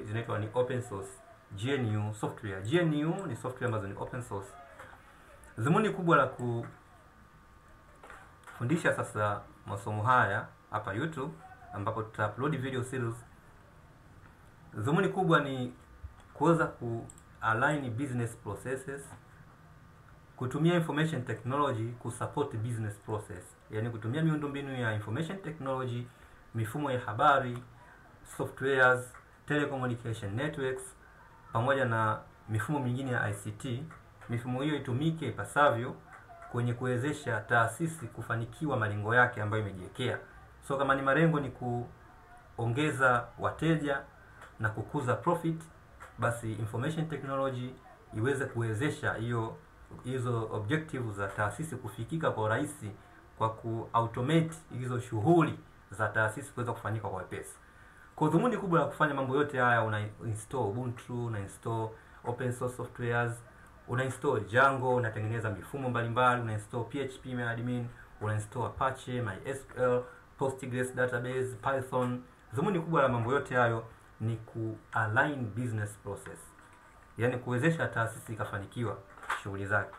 zinaitwa ni open source, GNU software. GNU ni software ambazo ni open source. Dhumuni kubwa la kufundisha sasa masomo haya hapa YouTube, ambapo tuta-upload video series, dhumuni kubwa ni kuweza ku-align business processes, kutumia information technology kusupport business process, yani kutumia miundombinu ya information technology, mifumo ya habari, softwares, telecommunication networks, pamoja na mifumo mingine ya ICT. Mifumo hiyo itumike ipasavyo kwenye kuwezesha taasisi kufanikiwa malengo yake ambayo imejiwekea. So kama ni malengo ni kuongeza wateja na kukuza profit, basi information technology iweze kuwezesha hizo objectives za taasisi kufikika kwa urahisi, kwa ku-automate hizo shughuli za taasisi kuweza kufanyika kwa wepesi. Kwa dhumuni kubwa la kufanya mambo yote haya, una install Ubuntu, una install open source softwares, una install Django, unatengeneza mifumo mbalimbali, una install PHP MariaDB, una install Apache, MySQL, Postgres database, Python. Dhumuni kubwa la mambo yote hayo ni ku-align business process, yani kuwezesha taasisi ikafanikiwa shughuli zake.